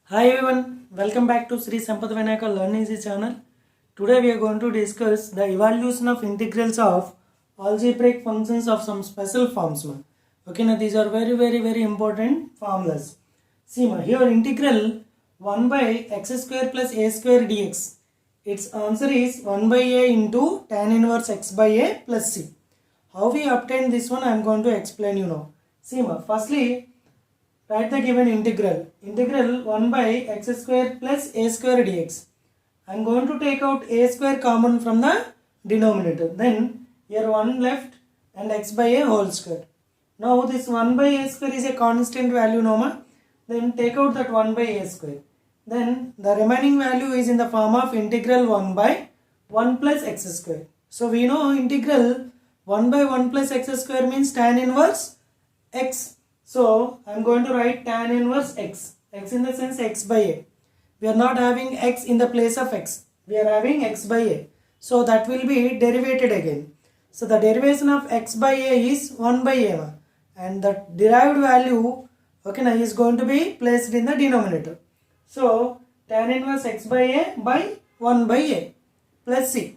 Hi everyone, welcome back to Sri Sampath Vinayaka Learn Easy channel. Today we are going to discuss the evaluation of integrals of algebraic functions of some special forms. Okay, now these are very important formulas. See, here integral 1 by x square plus a square dx. Its answer is 1 by a into tan inverse x by a plus c. How we obtain this one I am going to explain you now. See, firstly, write the given integral. Integral 1 by x square plus a square dx. I am going to take out a square common from the denominator. Then here 1 left and x by a whole square. Now this 1 by a square is a constant value, no? Then take out that 1 by a square. Then the remaining value is in the form of integral 1 by 1 plus x square. So we know integral 1 by 1 plus x square means tan inverse x. So I am going to write tan inverse x. X in the sense x by a. We are not having x in the place of x. We are having x by a. So that will be derivated again. So the derivation of x by a is 1 by a. And the derived value, okay, now is going to be placed in the denominator. So tan inverse x by a by 1 by a plus c.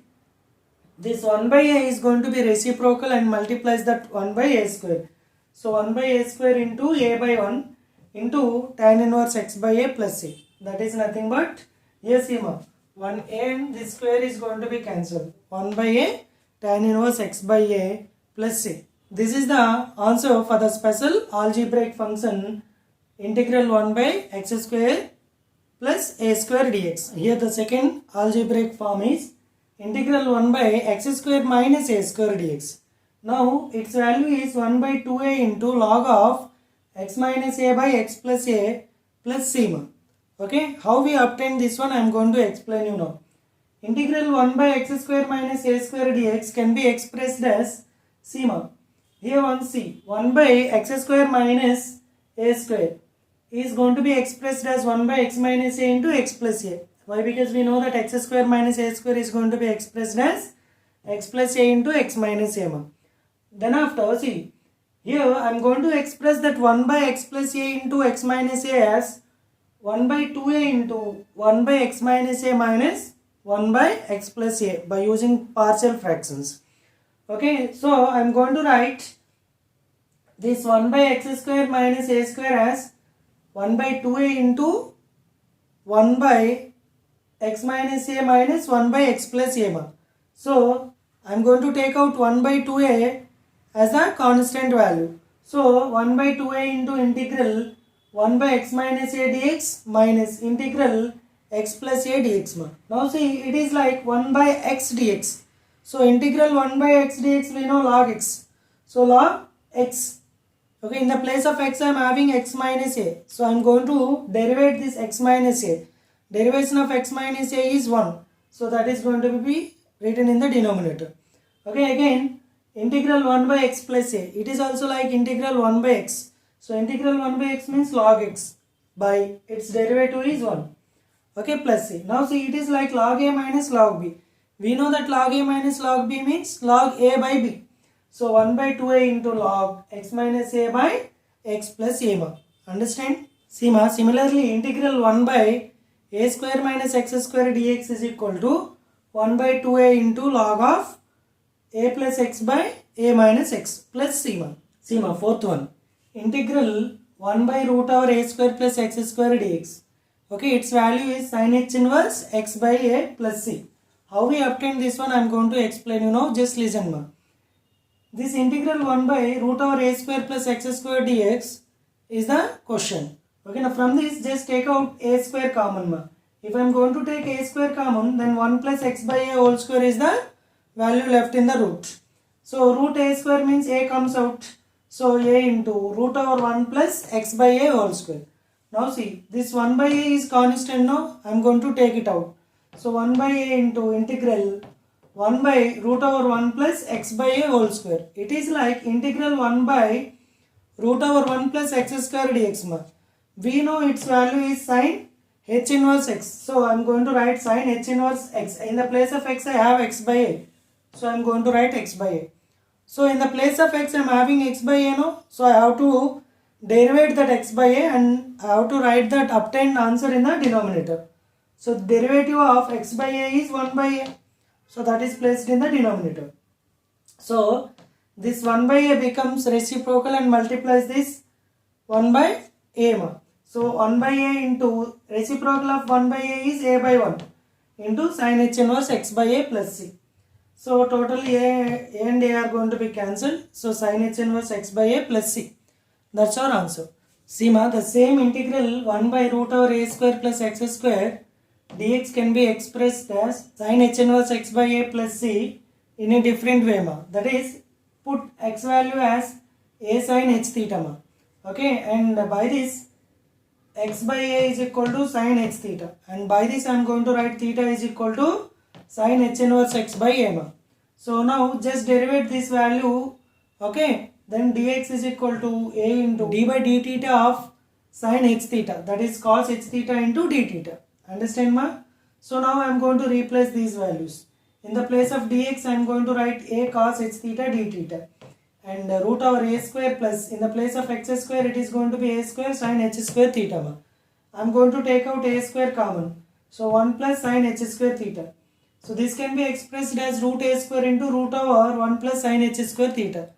This 1 by a is going to be reciprocal and multiplies that 1 by a square. So 1 by a square into a by 1 into tan inverse x by a plus c. That is nothing but a sigma. 1 a and this square is going to be cancelled. 1 by a tan inverse x by a plus c. This is the answer for the special algebraic function integral 1 by x square plus a square dx. Here the second algebraic form is integral 1 by x square minus a square dx. Now its value is 1 by 2a into log of x minus a by x plus a plus c. Okay, how we obtain this one I am going to explain you now. Integral 1 by x square minus a square dx can be expressed as c. Here one c, 1 by x square minus a square is going to be expressed as 1 by x minus a into x plus a. Why? Because we know that x square minus a square is going to be expressed as x plus a into x minus a. Then after, see, here I am going to express that 1 by x plus a into x minus a as 1 by 2a into 1 by x minus a minus 1 by x plus a by using partial fractions. Okay, so I am going to write this 1 by x square minus a square as 1 by 2a into 1 by x minus a minus 1 by x plus a. So I am going to take out 1 by 2a as a constant value. So 1 by 2a into integral 1 by x minus a dx minus integral x plus a dx. Now see, it is like 1 by x dx. So integral 1 by x dx we know log x. So log x. Okay, in the place of x I am having x minus a. So I am going to derivate this x minus a. Derivation of x minus a is 1. So that is going to be written in the denominator. Okay, again integral 1 by x plus a. It is also like integral 1 by x. So integral 1 by x means log x by its derivative is 1. Okay, plus c. Now see, it is like log a minus log b. We know that log a minus log b means log a by b. So 1 by 2a into log x minus a by x plus a. Understand? See, similarly integral 1 by a square minus x square dx is equal to 1 by 2a into log of a plus x by a minus x plus c. See, fourth one. Integral 1 by root over a square plus x square dx. Okay, its value is sin h inverse x by a plus c. How we obtain this one I am going to explain you now. Just listen. This integral 1 by root over a square plus x square dx is the question. Okay, now from this just take out a square common. If I am going to take a square common, then 1 plus x by a whole square is the value left in the root. So root a square means a comes out. So a into root over 1 plus x by a whole square. Now see, this 1 by a is constant now. I am going to take it out. So 1 by a into integral 1 by root over 1 plus x by a whole square. It is like integral 1 by root over 1 plus x square dx. We know its value is sin h inverse x. So I am going to write sin h inverse x. In the place of x I have x by a. So I am going to write x by a. So in the place of x I am having x by a, no? So I have to derivate that x by a and I have to write that obtained answer in the denominator. So derivative of x by a is 1 by a. So that is placed in the denominator. So this 1 by a becomes reciprocal and multiplies this 1 by a. So 1 by a into reciprocal of 1 by a is a by 1 into sin h inverse x by a plus c. So totally a and a are going to be cancelled. So sin h inverse x by a plus c. That's our answer. See ma, the same integral 1 by root over a square plus x square dx can be expressed as sin h inverse x by a plus c in a different way ma. That is, put x value as a sin h theta ma. Okay, and by this x by a is equal to sin h theta, and by this I am going to write theta is equal to sin h inverse x by a ma. So now just derivate this value. Okay, then dx is equal to a into d by d theta of sin h theta, that is cos h theta into d theta. Understand ma? So now I am going to replace these values. In the place of dx I am going to write a cos h theta d theta, and root over a square plus, in the place of x square it is going to be a square sin h square theta ma. I am going to take out a square common. So 1 plus sin h square theta. So this can be expressed as root a square into root over 1 plus sin h square theta.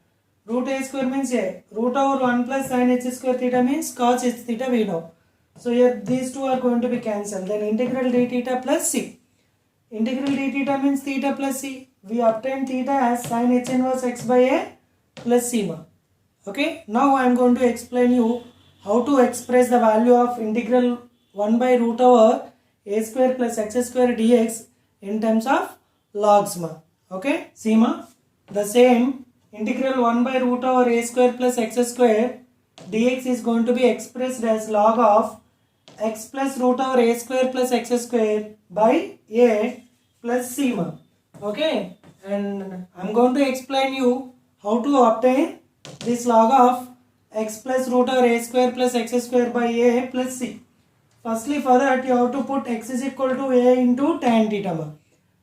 Root a square means a. Root over 1 plus sin h square theta means cos h theta we know. So here these two are going to be cancelled. Then integral d theta plus c. Integral d theta means theta plus c. We obtain theta as sin h inverse x by a plus c ma. Okay. Now I am going to explain you how to express the value of integral 1 by root over a square plus x square dx in terms of logs ma. Okay. See ma. The same integral 1 by root over a square plus x square dx is going to be expressed as log of x plus root over a square plus x square by a plus c ma. Okay, and I am going to explain you how to obtain this log of x plus root over a square plus x square by a plus c. Firstly, for that you have to put x is equal to a into tan theta ma.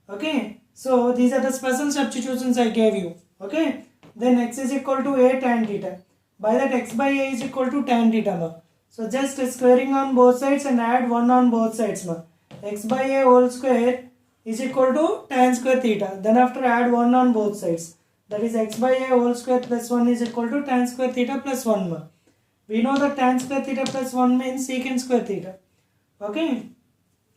Okay, so these are the special substitutions I gave you. Okay, then x is equal to a tan theta. By that x by a is equal to tan theta ma. So just squaring on both sides and add 1 on both sides ma. X by a whole square is equal to tan square theta. Then after add 1 on both sides. That is x by a whole square plus 1 is equal to tan square theta plus 1 ma. We know that tan square theta plus 1 means secant square theta. Okay.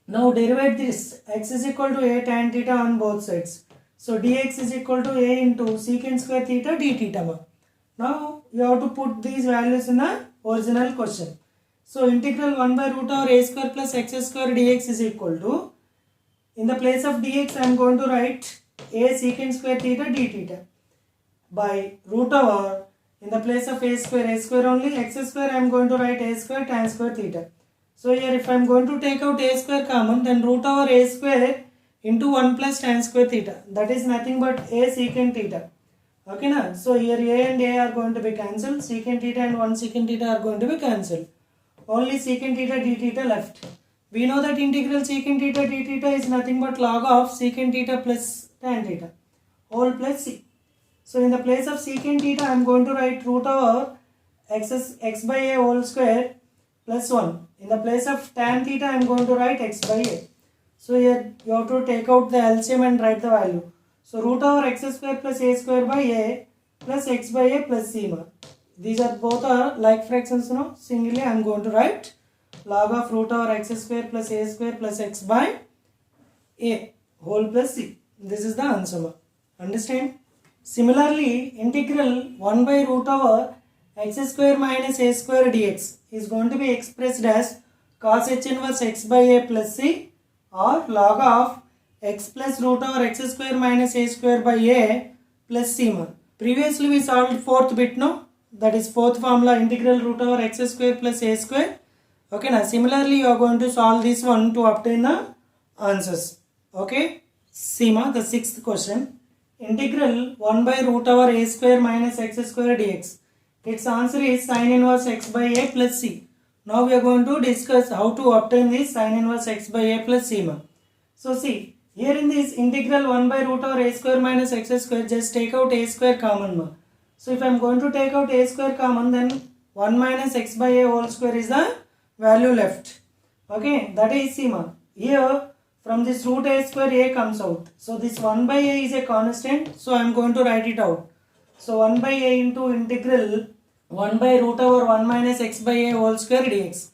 Now derivate this. X is equal to a tan theta on both sides. So dx is equal to a into secant square theta d theta ma. Now you have to put these values in the original question. So integral 1 by root over a square plus x square dx is equal to, in the place of dx I am going to write a secant square theta d theta by root over, in the place of a square only, x square I am going to write a square tan square theta. So here if I am going to take out a square common, then root over a square into 1 plus tan square theta, that is nothing but a secant theta. Okay na? So here a and a are going to be cancelled, secant theta and 1 secant theta are going to be cancelled. Only secant theta d theta left. We know that integral secant theta d theta is nothing but log of secant theta plus tan theta whole plus c. So in the place of secant theta I am going to write root over x by a whole square plus 1. In the place of tan theta I am going to write x by a. So here you have to take out the LCM and write the value. So root over x square plus a square by a plus x by a plus c ma. These are both are like fractions, no? Singly I am going to write log of root over x square plus a square plus x by a whole plus c. This is the answer ma. Understand? Similarly, integral 1 by root over x square minus a square dx is going to be expressed as cos h inverse x by a plus c or log of x plus root over x square minus a square by a plus c ma. Previously we solved fourth bit, no? That is fourth formula, integral root over x square plus a square. Okay now similarly you are going to solve this one to obtain the answers. Okay. See ma, the sixth question. Integral 1 by root over a square minus x square dx. Its answer is sin inverse x by a plus c. Now we are going to discuss how to obtain this sin inverse x by a plus c ma. So see, here in this integral 1 by root over a square minus x square, just take out a square common ma. So if I am going to take out a square common, then 1 minus x by a whole square is the value left. Okay, that is sigma. Here from this root a square a comes out. So this 1 by a is a constant. So I am going to write it out. So 1 by a into integral 1 by root over 1 minus x by a whole square dx.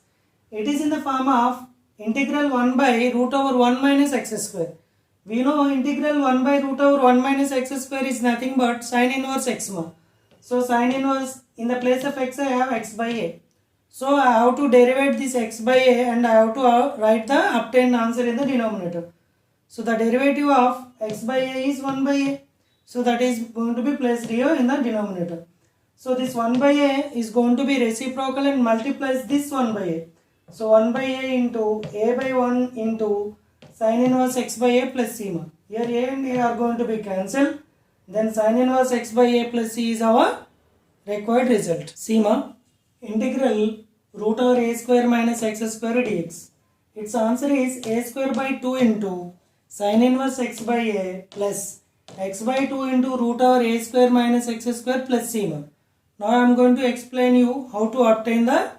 It is in the form of integral 1 by root over 1 minus x square. We know integral 1 by root over 1 minus x square is nothing but sine inverse x. So sine inverse, in the place of x I have x by a. So I have to derive this x by a and I have to write the obtained answer in the denominator. So the derivative of x by a is 1 by a. So that is going to be placed here in the denominator. So this 1 by a is going to be reciprocal and multiplies this 1 by a. So 1 by a into a by 1 into sine inverse x by a plus c. Here a and a are going to be cancelled. Then sine inverse x by a plus c is our required result. Sigma integral root over a square minus x square dx. Its answer is a square by 2 into sine inverse x by a plus x by 2 into root over a square minus x square plus sigma. Now I am going to explain you how to obtain the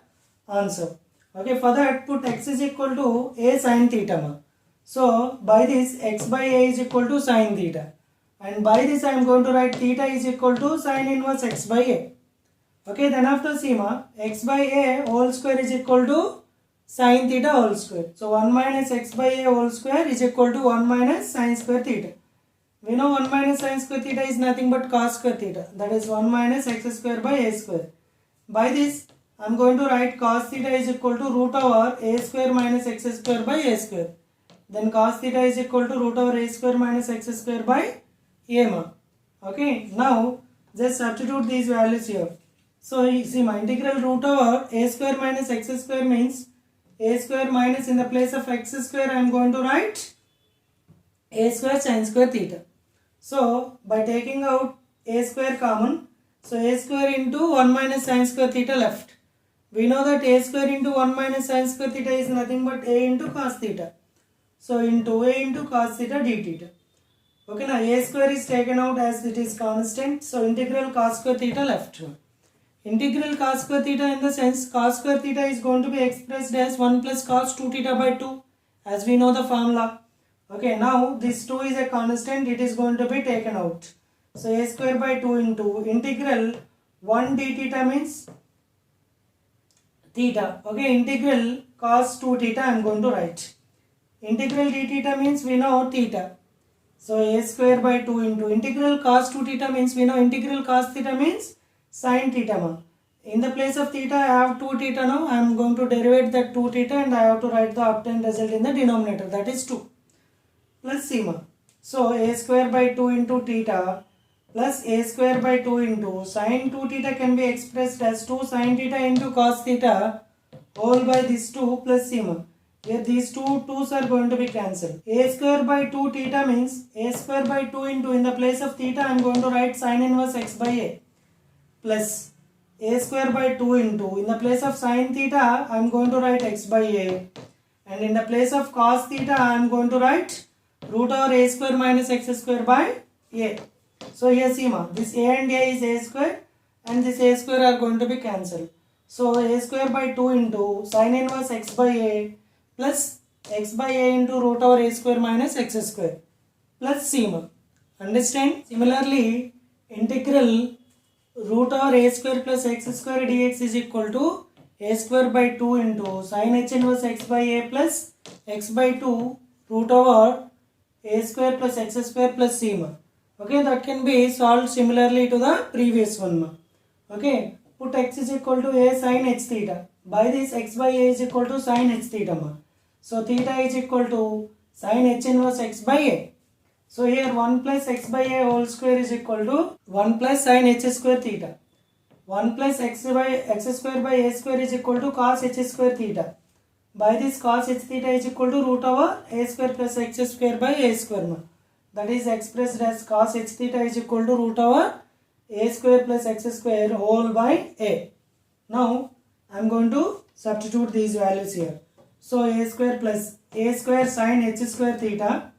answer. Okay, for that put x is equal to a sin theta. So by this x by a is equal to sin theta. And by this I am going to write theta is equal to sin inverse x by a. Okay, then after sigma, x by a whole square is equal to sin theta whole square. So 1 minus x by a whole square is equal to 1 minus sin square theta. We know 1 minus sin square theta is nothing but cos square theta. That is 1 minus x square by a square. By this, I am going to write cos theta is equal to root over a square minus x square by a square. Then cos theta is equal to root over a square minus x square by a. Okay, now just substitute these values here. So you see my integral root over a square minus x square means a square minus in the place of x square I am going to write a square sin square theta. So by taking out a square common, so a square into 1 minus sin square theta left. We know that a square into 1 minus sin square theta is nothing but a into cos theta. So into a into cos theta d theta. Okay, now a square is taken out as it is constant. So integral cos square theta left. Integral cos square theta in the sense cos square theta is going to be expressed as 1 plus cos 2 theta by 2 as we know the formula. Okay, now this 2 is a constant, it is going to be taken out. So a square by 2 into integral 1 d theta means theta. Okay, integral cos 2 theta I am going to write. Integral d theta means we know theta. So a square by 2 into integral cos 2 theta means we know integral cos theta means sin theta. In the place of theta I have 2 theta now. I am going to derive that 2 theta and I have to write the obtained result in the denominator, that is 2 plus sigma. So a square by 2 into theta plus a square by 2 into sin 2 theta can be expressed as 2 sin theta into cos theta whole by this 2 plus sigma. Here these two 2's are going to be cancelled. A square by 2 theta means a square by 2 into in the place of theta I am going to write sin inverse x by a plus a square by 2 into in the place of sin theta I am going to write x by a, and in the place of cos theta I am going to write root over a square minus x square by a. So here see this a and a is a square and this a square are going to be cancelled. So a square by 2 into sin inverse x by a plus x by a into root over a square minus x square plus sigma. Understand? Similarly, integral root over a square plus x square dx is equal to a square by 2 into sin h inverse x by a plus x by 2 root over a square plus x square plus sigma. Okay, that can be solved similarly to the previous one. Okay, put x is equal to a sin h theta. By this x by a is equal to sin h theta. So theta is equal to sin h inverse x by a. So here 1 plus x by a whole square is equal to 1 plus sin h square theta. 1 plus x square by a square is equal to cos h square theta. By this cos h theta is equal to root over a square plus x square by a square. That is expressed as cos h theta is equal to root over a square plus x square whole by a. Now I am going to substitute these values here. So a square plus a square sin h square theta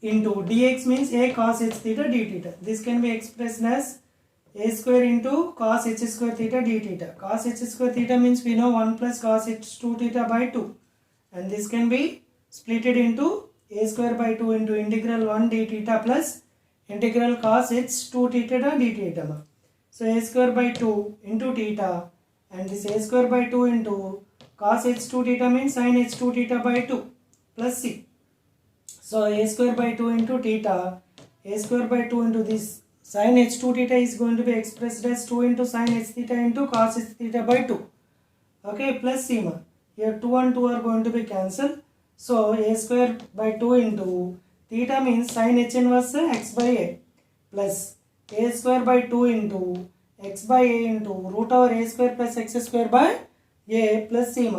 into dx means a cos h theta d theta. This can be expressed as a square into cos h square theta d theta. Cos h square theta means we know 1 plus cos h2 theta by 2. And this can be splitted into a square by 2 into integral 1 d theta plus integral cos h2 theta d theta. So a square by 2 into theta, and this a square by 2 into cos h2 theta means sin h2 theta by 2 plus c. So a square by 2 into theta, a square by 2 into this sin h2 theta is going to be expressed as 2 into sin h theta into cos h theta by 2. Okay, plus c. Here 2 and 2 are going to be cancelled. So a square by 2 into theta means sin h inverse x by a plus a square by 2 into x by a into root over a square plus x square by a plus c.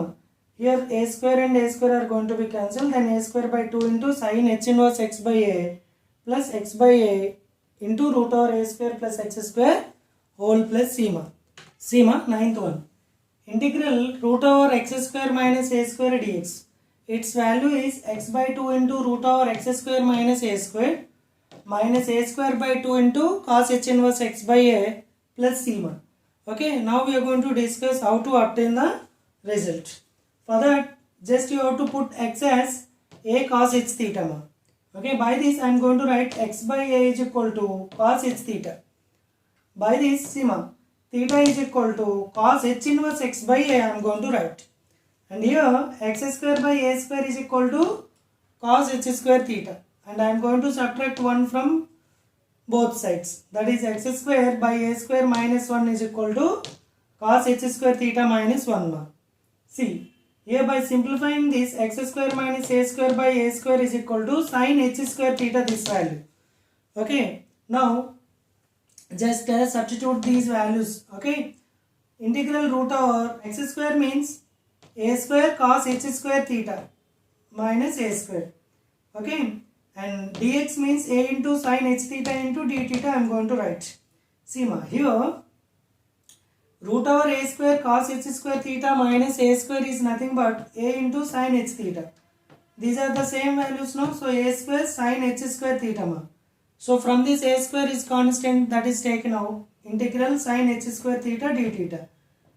Here a square and a square are going to be cancelled, then a square by 2 into sin h inverse x by a plus x by a into root over a square plus x square whole plus c. Ninth one. Integral root over x square minus a square dx. Its value is x by 2 into root over x square minus a square minus a square by 2 into cos h inverse x by a plus c. Okay, now we are going to discuss how to obtain the result. For that, just you have to put x as a cos h theta. Okay, by this I am going to write x by a is equal to cos h theta. By this, theta is equal to cos h inverse x by a I am going to write. And here x square by a square is equal to cos h square theta. And I am going to subtract 1 from both sides. That is x square by a square minus 1 is equal to cos h square theta minus 1. See, here by simplifying this, x square minus a square by a square is equal to sin h square theta, this value. Okay, now just substitute these values. Okay, integral root over x square means a square cos h square theta minus a square. Okay, and dx means a into sin h theta into d theta I am going to write. See here root over a square cos h square theta minus a square is nothing but a into sin h theta. These are the same values now. So a square sin h square theta. So from this a square is constant, that is taken out. Integral sin h square theta d theta.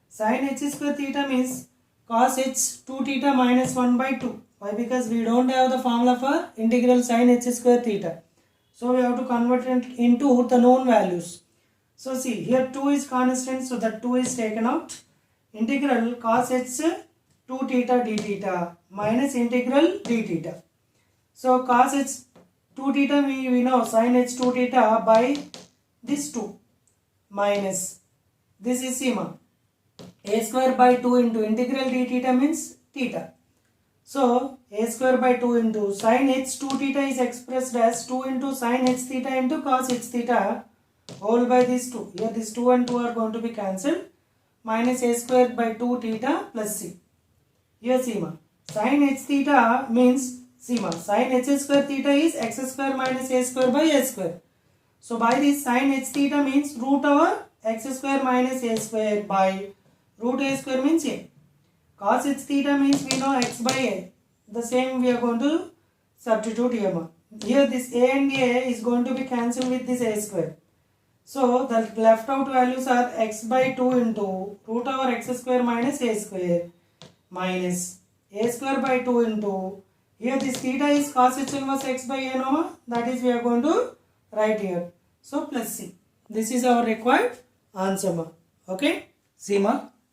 Sin h square theta means cos h 2 theta minus 1 by 2. Why? Because we don't have the formula for integral sin h square theta. So we have to convert it into the known values. So see, here 2 is constant, so that 2 is taken out. Integral cos h 2 theta d theta minus integral d theta. So cos h 2 theta we know sin h 2 theta by this 2 minus this is a square by 2 into integral d theta means theta. So a square by 2 into sin h 2 theta is expressed as 2 into sin h theta into cos h theta whole by this 2. Here this 2 and 2 are going to be cancelled. Minus a square by 2 theta plus c. Here sin h theta means sin h square theta is x square minus a square by a square. So by this sin h theta means root over x square minus a square by root a square means a. Cos h theta means we know x by a. The same we are going to substitute here. Here this a and a is going to be cancelled with this a square. So the left out values are x by 2 into root over x square minus a square minus a square by 2 into, here this theta is cos h inverse x by a, that is we are going to write here. So plus c. This is our required answer. Okay. See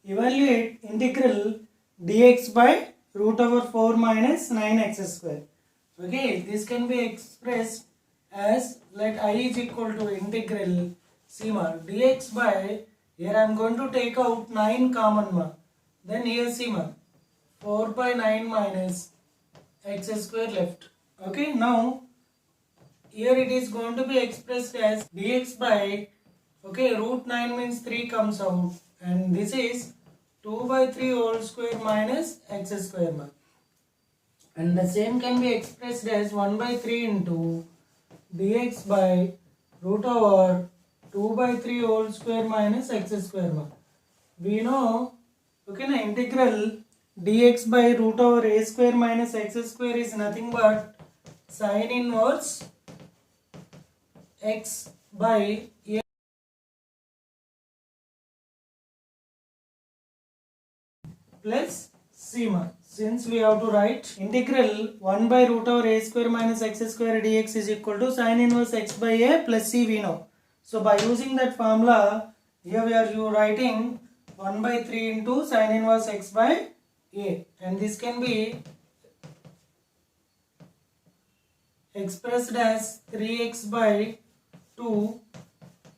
evaluate integral dx by root over 4 minus 9x square. Okay, this can be expressed as, let I is equal to integral dx by, here I am going to take out 9 common then here 4 by 9 minus x square left. Okay, now here it is going to be expressed as dx by, okay, root 9 means 3 comes out, and this is 2 by 3 whole square minus x square. And the same can be expressed as 1 by 3 into dx by root over 2 by 3 whole square minus x square. We know, okay, integral dx by root over a square minus x square is nothing but sin inverse x by a plus c ma. Since we have to write integral 1 by root over a square minus x square dx is equal to sin inverse x by a plus c we know. So by using that formula, here we are writing 1 by 3 into sin inverse x by a, and this can be expressed as 3x by 2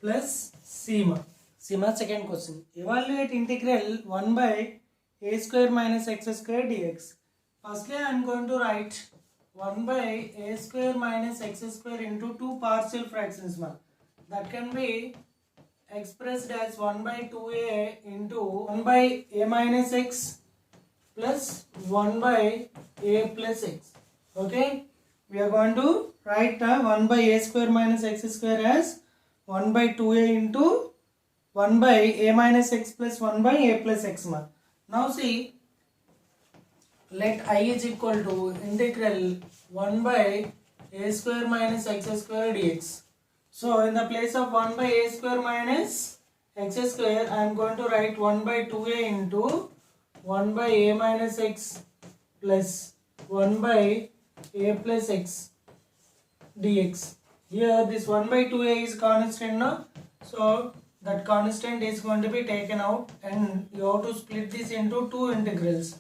plus c ma. Second question. Evaluate integral 1 by a square minus x square dx. Firstly, I am going to write 1 by a square minus x square into two partial fractions. That can be expressed as 1 by 2a into 1 by a minus x plus 1 by a plus x. Okay, we are going to write 1 by a square minus x square as 1 by 2a into 1 by a minus x plus 1 by a plus x. Now see, let I is equal to integral 1 by a square minus x square dx. So in the place of 1 by a square minus x square, I am going to write 1 by 2a into 1 by a minus x plus 1 by a plus x dx. Here this 1 by 2a is constant now, so that constant is going to be taken out and you have to split this into two integrals.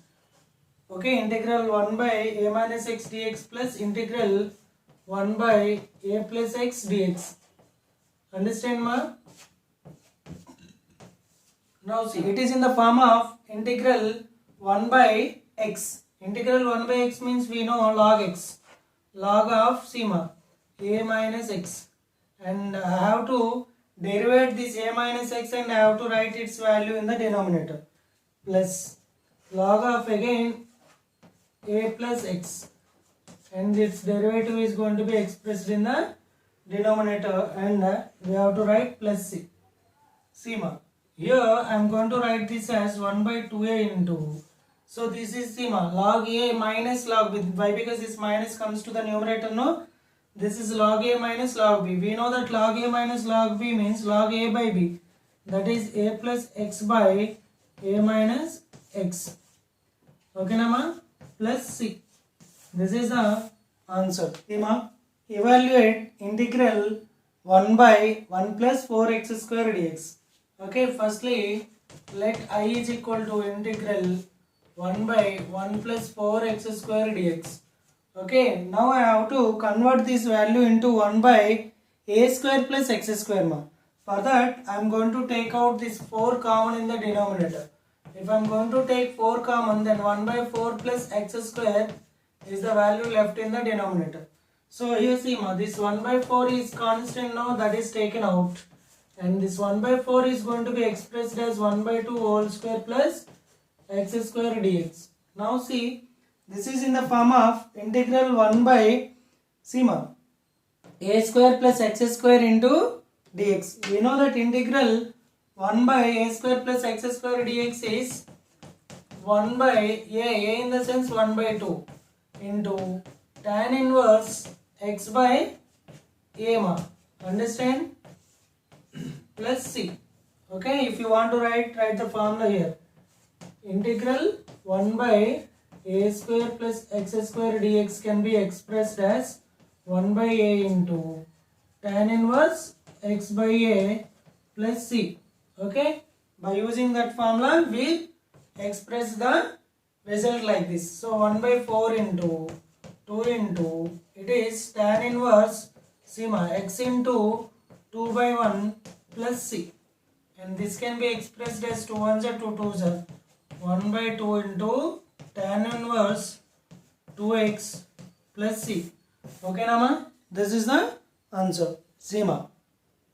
Okay, integral 1 by a minus x dx plus integral 1 by a plus x dx. Understand ma? Now see, it is in the form of integral 1 by x. Integral 1 by x means we know log x. Log of sigma a minus x. And I have to derivate this a minus x and I have to write its value in the denominator. Plus log of again a plus x. And its derivative is going to be expressed in the denominator and we have to write plus c. Sigma. Here I am going to write this as 1 by 2a into. So this is sigma log a minus log b. Why? Because this minus comes to the numerator, no? This is log a minus log b. We know that log a minus log b means log a by b. That is a plus x by a minus x. Okay, nama? Plus c. This is the answer. Sigma. Evaluate integral 1 by 1 plus 4x square dx. Okay, firstly let I is equal to integral 1 by 1 plus 4x square dx. Okay, now I have to convert this value into 1 by a square plus x square. For that I am going to take out this 4 common in the denominator. If I am going to take 4 common, then 1 by 4 plus x square is the value left in the denominator. So here see this 1 by 4 is constant now, that is taken out. And this 1 by 4 is going to be expressed as 1 by 2 whole square plus x square dx. Now see, this is in the form of integral 1 by sigma a square plus x square into dx. We know that integral 1 by a square plus x square dx is 1 by a in the sense 1 by 2 into tan inverse x by a ma. Understand? Plus c. Okay, if you want to write the formula here. Integral 1 by a square plus x square dx can be expressed as 1 by a into tan inverse x by a plus c. Okay, by using that formula we express the result like this. So 1 by 4 into 2 into, it is tan inverse sigma x into 2 by 1 plus c, and this can be expressed as 2 1s are 2 2s are 1 by 2 into tan inverse 2x plus c. Okay, Nama? This is the answer. Sigma.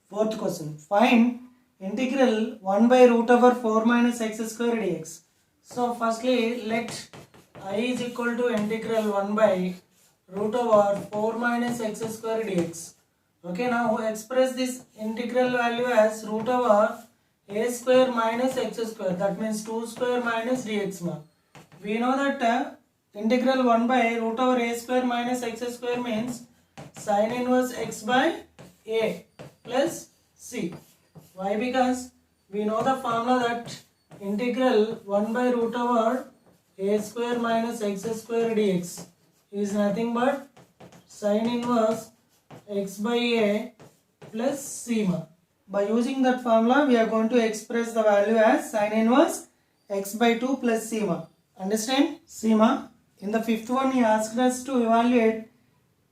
Fourth question. Find integral 1 by root over 4 minus x square dx. So firstly let I is equal to integral 1 by root over 4 minus x square dx. Okay, now express this integral value as root over a square minus x square. That means 2 square minus dx. We know that integral 1 by root over a square minus x square means sin inverse x by a plus c. Why? Because we know the formula that integral 1 by root over a square minus x square dx is nothing but sin inverse x by a plus sigma. By using that formula, we are going to express the value as sin inverse x by 2 plus sigma. Understand? Sigma. In the fifth one, he asked us to evaluate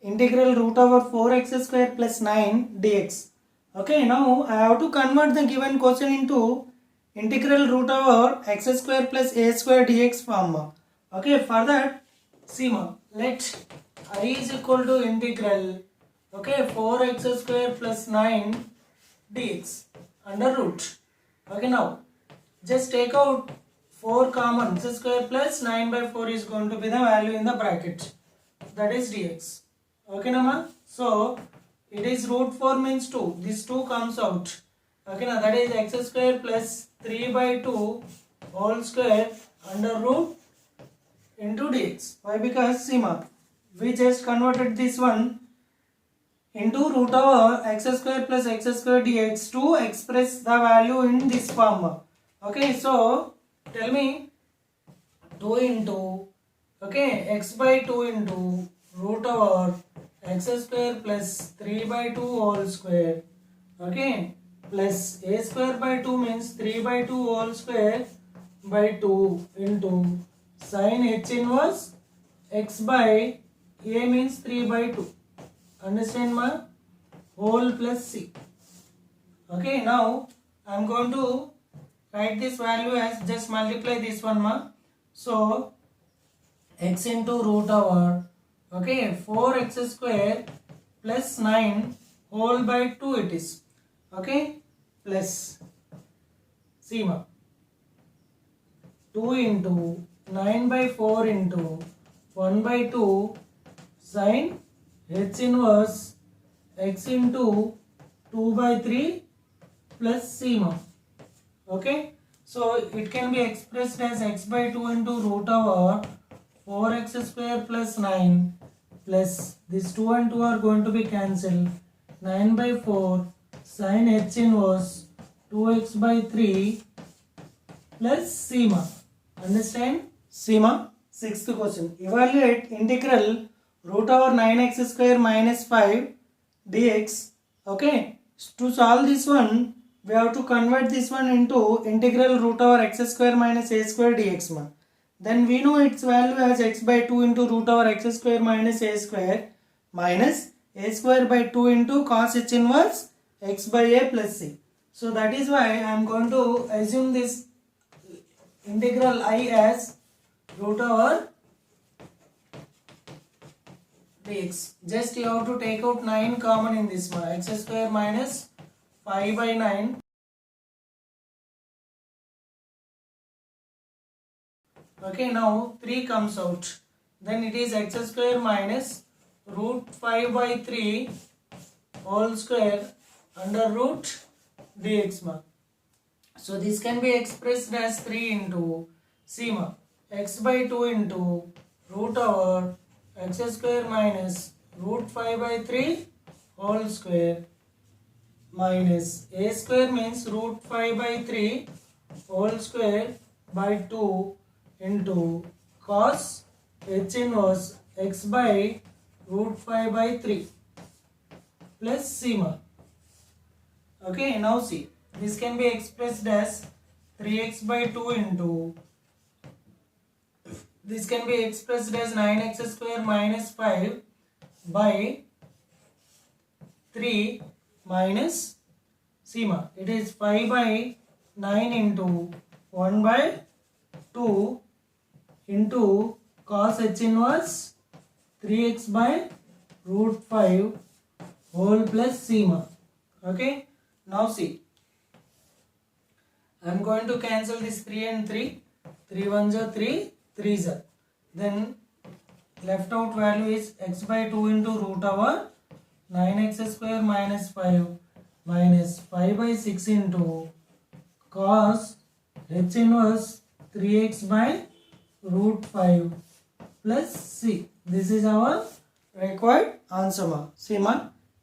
integral root over 4x square plus 9 dx. Okay, now I have to convert the given question into integral root over x square plus a square dx form. Okay, for that, sigma, let I is equal to integral, okay, 4x square plus 9 dx under root. Okay, now just take out 4 common, x square plus 9 by 4 is going to be the value in the bracket, that is dx. Okay, Nama? So it is root 4 means 2, this 2 comes out. Okay, now that is x square plus 3 by 2 whole square under root into dx. Why? Because sigma, we just converted this one into root over x square plus x square dx to express the value in this form. Okay, so tell me 2 into, okay, x by 2 into root over x square plus 3 by 2 whole square, okay, plus a square by 2 means 3 by 2 whole square by 2 into sin h inverse x by a means 3 by 2. Understand, ma? Whole plus c. Okay, now I am going to write this value as just multiply this one, ma. So x into root over, okay, 4x square plus 9 whole by 2 it is, okay, plus sigma 2 into 9 by 4 into 1 by 2 sin h inverse x into 2 by 3 plus sigma. Okay, so it can be expressed as x by 2 into root over 4x square plus 9 plus this 2 and 2 are going to be cancelled, 9 by 4 sin h inverse 2x by 3 plus sigma. Understand? Sigma. Sixth question. Evaluate integral root over 9x square minus 5 dx. Okay, to solve this one, we have to convert this one into integral root over x square minus a square dx. Then we know its value as x by 2 into root over x square minus a square by 2 into cos h inverse x by a plus c. So that is why I am going to assume this integral I as root over dx. Just you have to take out 9 common in this one, x square minus 5 by 9. Okay, now 3 comes out. Then it is x square minus root 5 by 3 whole square under root dx. So this can be expressed as 3 into sigma x by 2 into root over x square minus root 5 by 3 whole square minus a square means root 5 by 3 whole square by 2 into cos h inverse x by root 5 by 3 plus sigma. Okay, now see, this can be expressed as 3x by 2 into, this can be expressed as 9x square minus 5 by 3 minus sigma. It is 5 by 9 into 1 by 2 into cos h inverse 3x by root 5 whole plus sigma. Okay, now see, I am going to cancel this 3 and 3. 3 1s are 3, 3s are. Then left out value is x by 2 into root over 9x square minus 5 minus 5 by 6 into cos h inverse 3x by root 5 plus c. This is our required answer. See,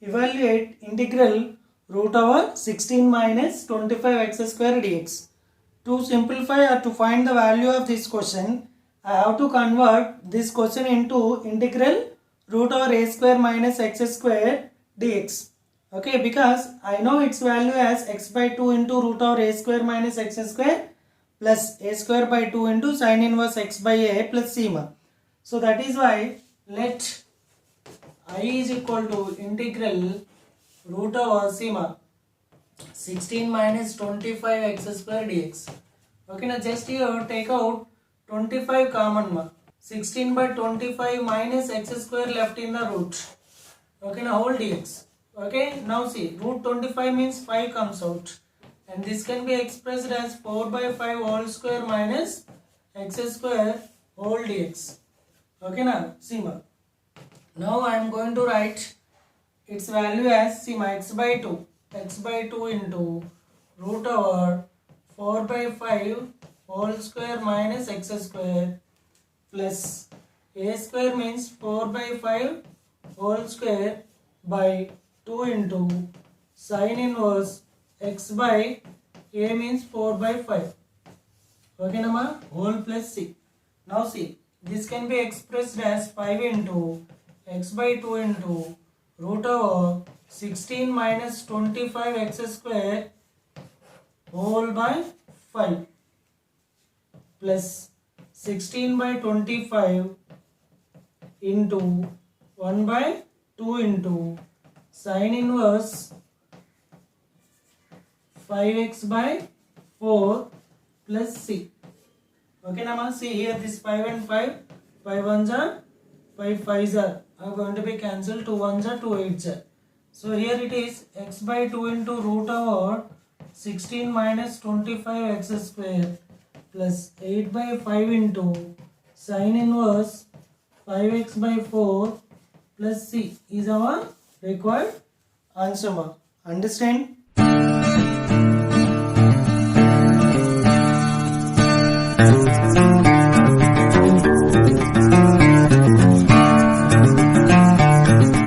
evaluate integral root over 16 minus 25x square dx. To simplify or to find the value of this question, I have to convert this question into integral root over a square minus x square dx. Okay, because I know its value as x by 2 into root over a square minus x square plus a square by 2 into sin inverse x by a plus sigma. So that is why let I is equal to integral root over sigma 16 minus 25 x square dx. Okay, now just here take out 25 common ma. 16 by 25 minus x square left in the root. Okay, now whole dx. Okay, now see, root 25 means 5 comes out. And this can be expressed as 4 by 5 whole square minus x square whole dx. Okay, now see ma. Now I am going to write its value as sigma x by 2 into root over 4 by 5 whole square minus x square plus a square means 4 by 5 whole square by 2 into sin inverse x by a means 4 by 5. Okay, nama, whole plus c. Now see, this can be expressed as 5 into x by 2 into root over 16 minus 25 x square whole by 5 plus 16 by 25 into 1 by 2 into sin inverse 5x by 4 plus c. Okay, now see here this 5 and 5, 5 ones are 5 5s are going to be cancelled, 2 ones are 2 8s are. So here it is x by 2 into root over 16 minus 25 x square plus 8 by 5 into sin inverse 5x by 4 plus c is our required answer. Understand?